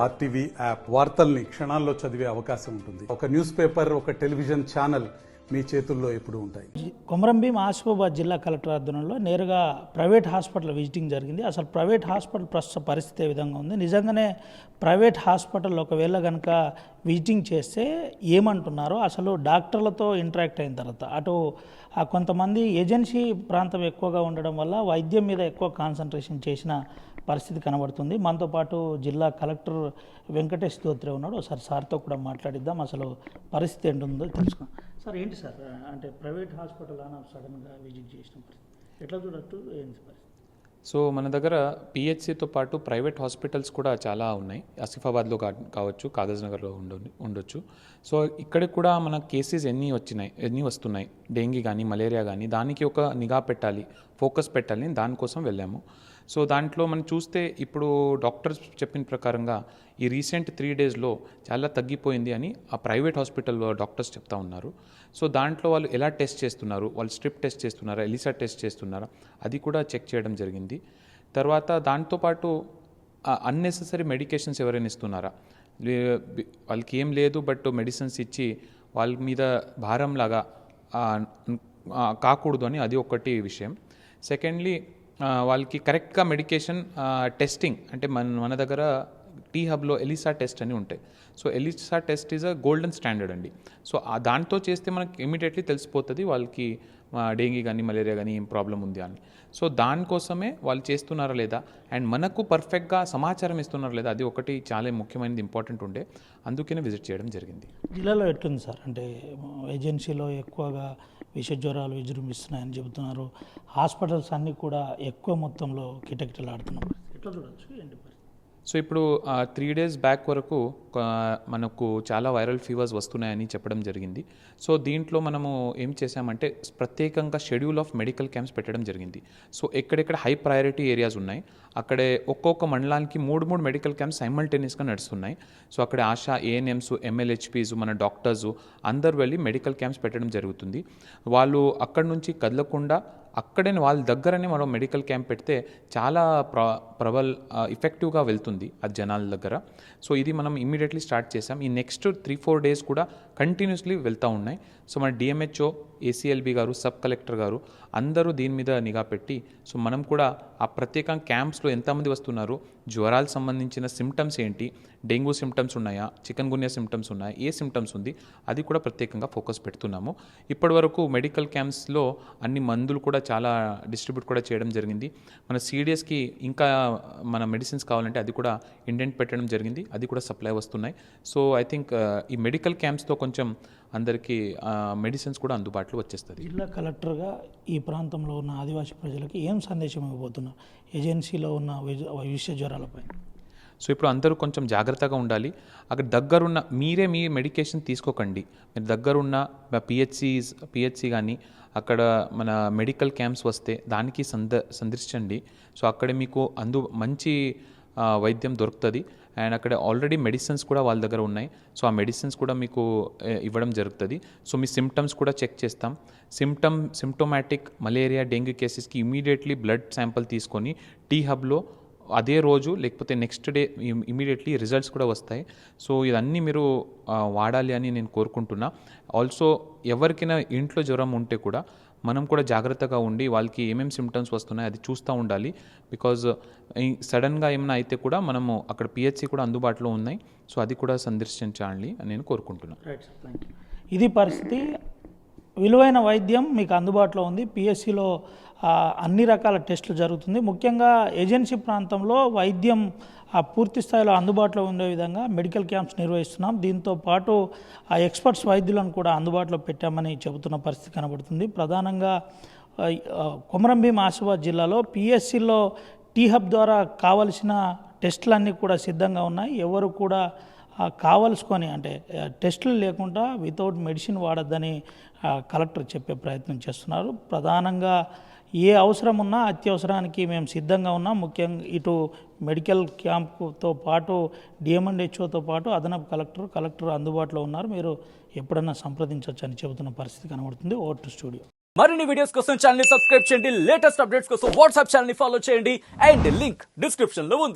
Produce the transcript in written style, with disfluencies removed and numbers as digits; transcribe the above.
RTV app వార్తల్ని క్షణాల్లో చదివే అవకాశం ఉంటుంది. ఒక న్యూస్ పేపర్, ఒక టెలివిజన్ ఛానల్ మీ చేతుల్లో ఎప్పుడు ఉంటాయి. కొమరంభీం ఆసిఫాబాద్ జిల్లా కలెక్టర్ ఆధ్వర్యంలో నేరుగా ప్రైవేట్ హాస్పిటల్ విజిటింగ్ జరిగింది. అసలు ప్రైవేట్ హాస్పిటల్ ప్రస్తుత పరిస్థితి ఏ విధంగా ఉంది, నిజంగానే ప్రైవేట్ హాస్పిటల్ ఒకవేళ కనుక విజిటింగ్ చేస్తే ఏమంటున్నారో, అసలు డాక్టర్లతో ఇంటరాక్ట్ అయిన తర్వాత అటు కొంతమంది ఏజెన్సీ ప్రాంతం ఎక్కువగా ఉండడం వల్ల వైద్యం మీద ఎక్కువ కాన్సన్ట్రేషన్ చేసిన పరిస్థితి కనబడుతుంది. మనతో పాటు జిల్లా కలెక్టర్ వెంకటేష్ దోత్రే ఉన్నాడు. ఒకసారి సార్తో కూడా మాట్లాడిద్దాం, అసలు పరిస్థితి ఏంటుందో తెలుసుకుందాం. సార్, ఏంటి సార్ అంటే ప్రైవేట్ హాస్పిటల్ అని సడన్గా విజిట్ చేసిన పరిస్థితి ఎట్లా చూడట్టు, ఏంటి పరిస్థితి? సో మన దగ్గర పిహెచ్సితో పాటు ప్రైవేట్ హాస్పిటల్స్ కూడా చాలా ఉన్నాయి. ఆసిఫాబాద్లో కావచ్చు, కాగజ్ నగర్లో ఉండొచ్చు. సో ఇక్కడికి కూడా మన కేసెస్ ఎన్ని వస్తున్నాయి, డెంగీ కానీ మలేరియా కానీ, దానికి ఒక నిఘా పెట్టాలి, ఫోకస్ పెట్టాలి, దానికోసం వెళ్ళాము. సో దాంట్లో మనం చూస్తే ఇప్పుడు డాక్టర్స్ చెప్పిన ప్రకారంగా ఈ రీసెంట్ 3 డేస్లో చాలా తగ్గిపోయింది అని ఆ ప్రైవేట్ హాస్పిటల్లో డాక్టర్స్ చెప్తా ఉన్నారు. సో దాంట్లో వాళ్ళు ఎలా టెస్ట్ చేస్తున్నారు, వాళ్ళు స్ట్రిప్ టెస్ట్ చేస్తున్నారా, ఎలిసా టెస్ట్ చేస్తున్నారా, అది కూడా చెక్ చేయడం జరిగింది. తర్వాత దాంతోపాటు అన్నెసెసరీ మెడికేషన్స్ ఎవరైనా ఇస్తున్నారా, వాళ్ళకి ఏం లేదు బట్ మెడిసిన్స్ ఇచ్చి వాళ్ళ మీద భారంలాగా కాకూడదు అని అది ఒకటి విషయం. సెకండ్లీ వాళ్ళకి కరెక్ట్గా మెడికేషన్ టెస్టింగ్ అంటే మన దగ్గర టీ హబ్లో ఎలిసా టెస్ట్ అని ఉంటాయి. So ELISA test is a golden standard అండి. సో దాంతో చేస్తే మనకి ఇమీడియట్లీ తెలిసిపోతుంది వాళ్ళకి డెంగీ కానీ మలేరియా కానీ ఏం ప్రాబ్లం ఉంది అని. సో దానికోసమే వాళ్ళు చేస్తున్నారా లేదా అండ్ మనకు పర్ఫెక్ట్గా సమాచారం ఇస్తున్నారా లేదా, అది ఒకటి చాలా ముఖ్యమైనది, ఇంపార్టెంట్ ఉండే, అందుకనే విజిట్ చేయడం జరిగింది. జిల్లాలో ఎట్లుంది సార్, అంటే ఏజెన్సీలో ఎక్కువగా విష జ్వరాలు విజృంభిస్తున్నాయని చెబుతున్నారు. హాస్పిటల్స్ అన్నీ కూడా ఎక్కువ మొత్తంలో కిటకిటలాడుతున్నారు, ఎట్లా చూడవచ్చు, ఏంటి? సో ఇప్పుడు 3 డేస్ బ్యాక్ వరకు మనకు చాలా వైరల్ ఫీవర్స్ వస్తున్నాయని చెప్పడం జరిగింది. సో దీంట్లో మనము ఏం చేసామంటే ప్రత్యేకంగా షెడ్యూల్ ఆఫ్ మెడికల్ క్యాంప్స్ పెట్టడం జరిగింది. సో ఎక్కడెక్కడ హై ప్రయారిటీ ఏరియాస్ ఉన్నాయి అక్కడే ఒక్కొక్క మండలానికి 3 మెడికల్ క్యాంప్స్ సైమల్టేనియస్గా నడుస్తున్నాయి. సో అక్కడ ఆశా, ఏఎన్ఎంస్, ఎంఎల్హెచ్పీస్, మన డాక్టర్స్ అందరూ వెళ్ళి మెడికల్ క్యాంప్స్ పెట్టడం జరుగుతుంది. వాళ్ళు అక్కడి నుంచి కదలకుండా అక్కడే వాళ్ళ దగ్గరనే మనం మెడికల్ క్యాంప్ పెడితే చాలా ఎఫెక్టివ్గా వెళ్తుంది అది జనాల దగ్గర. సో ఇది మనం ఇమీడియట్లీ స్టార్ట్ చేసాం. ఈ నెక్స్ట్ 3-4 డేస్ కూడా కంటిన్యూస్లీ వెళ్తూ ఉన్నాయి. సో మన డిఎంహెచ్ఓ, ఏసీఎల్బీ గారు, సబ్ కలెక్టర్ గారు అందరూ దీని మీద నిఘా పెట్టి, సో మనం కూడా ఆ ప్రత్యేక క్యాంప్స్లో ఎంతమంది వస్తున్నారు, జ్వరాలకు సంబంధించిన సిమ్టమ్స్ ఏంటి, డెంగ్యూ సిమ్టమ్స్ ఉన్నాయా, చికెన్ గున్యా సిమ్టమ్స్ ఉన్నాయా, ఏ సిమ్టమ్స్ ఉంది, అది కూడా ప్రత్యేకంగా ఫోకస్ పెడుతున్నాము. ఇప్పటి వరకు మెడికల్ క్యాంప్స్లో అన్ని మందులు కూడా చాలా డిస్ట్రిబ్యూట్ కూడా చేయడం జరిగింది. మన సిడిఎస్కి ఇంకా మన మెడిసిన్స్ కావాలంటే అది కూడా ఇండెంట్ పెట్టడం జరిగింది, అది కూడా సప్లై వస్తున్నాయి. సో ఐ థింక్ ఈ మెడికల్ క్యాంప్స్తో కొంచెం అందరికీ మెడిసిన్స్ కూడా అందుబాటులో వచ్చేస్తుంది. జిల్లా కలెక్టర్గా ఈ ప్రాంతంలో ఉన్న ఆదివాసీ ప్రజలకి ఏం సందేశం ఇవ్వబోతున్నారు ఏజెన్సీలో ఉన్న విష జ్వరాలపై? సో ఇప్పుడు అందరూ కొంచెం జాగ్రత్తగా ఉండాలి. అక్కడ దగ్గరున్న మీరే మీ మెడికేషన్ తీసుకోకండి. మీరు దగ్గరున్న పిహెచ్సి కానీ అక్కడ మన మెడికల్ క్యాంప్స్ వస్తే దానికి సందర్శించండి. సో అక్కడ మీకు మంచి వైద్యం దొరుకుతుంది. అండ్ అక్కడ ఆల్రెడీ మెడిసిన్స్ కూడా వాళ్ళ దగ్గర ఉన్నాయి. సో ఆ మెడిసిన్స్ కూడా మీకు ఇవ్వడం జరుగుతుంది. సో మీ సిమ్టమ్స్ కూడా చెక్ చేస్తాం. సిమ్టోమాటిక్ మలేరియా, డెంగ్యూ కేసెస్కి ఇమీడియట్లీ బ్లడ్ శాంపుల్ తీసుకొని టీ హబ్లో అదే రోజు లేకపోతే నెక్స్ట్ డే ఇమీడియట్లీ రిజల్ట్స్ కూడా వస్తాయి. సో ఇదన్నీ మీరు వాడాలి అని నేను కోరుకుంటున్నా. ఆల్సో ఎవరికైనా ఇంట్లో జ్వరం ఉంటే కూడా మనం కూడా జాగ్రత్తగా ఉండి వాళ్ళకి ఏమేమి సిమ్టమ్స్ వస్తున్నాయి అది చూస్తూ ఉండాలి. బికాజ్ సడన్గా ఏమైనా అయితే కూడా మనము అక్కడ పిహెచ్సి కూడా అందుబాటులో ఉన్నాయి. సో అది కూడా సందర్శించాలి అని నేను కోరుకుంటున్నాను. ఇది పరిస్థితి. విలువైన వైద్యం మీకు అందుబాటులో ఉంది. పిహెచ్సిలో అన్ని రకాల టెస్టులు జరుగుతుంది. ముఖ్యంగా ఏజెన్సీ ప్రాంతంలో వైద్యం పూర్తి స్థాయిలో అందుబాటులో ఉండే విధంగా మెడికల్ క్యాంప్స్ నిర్వహిస్తున్నాం. దీంతో పాటు ఎక్స్పర్ట్స్ వైద్యులను కూడా అందుబాటులో పెట్టామని చెబుతున్న పరిస్థితి కనబడుతుంది. ప్రధానంగా కొమరంభీం ఆసిఫాబాద్ జిల్లాలో పిహెచ్సిలో టీ హబ్ ద్వారా కావలసిన టెస్టులన్నీ కూడా సిద్ధంగా ఉన్నాయి. ఎవరు కూడా కావలసుకొని అంటే టెస్టులు లేకుండా వితౌట్ మెడిసిన్ వాడద్దని కలెక్టర్ చెప్పే ప్రయత్నం చేస్తున్నారు. ప్రధానంగా ఏ అవసరం ఉన్నా అత్యవసరానికి మేము సిద్ధంగా ఉన్నాం. ముఖ్యంగా ఇటు మెడికల్ క్యాంప్తో పాటు డిఎంఎండ్హెచ్ఓతో పాటు అదనపు కలెక్టర్ అందుబాటులో ఉన్నారు. మీరు ఎప్పుడన్నా సంప్రదించవచ్చు అని చెబుతున్న పరిస్థితి కనబడుతుంది. Over to studio. మరిన్ని వీడియోస్ కోసం ఛానల్ ని సబ్స్క్రైబ్ చేయండి. లేటెస్ట్ అప్డేట్స్ కోసం వాట్సాప్ ఛానల్ ని ఫాలో చేయండి. అండ్ లింక్ డిస్క్రిప్షన్ లో ఉంది.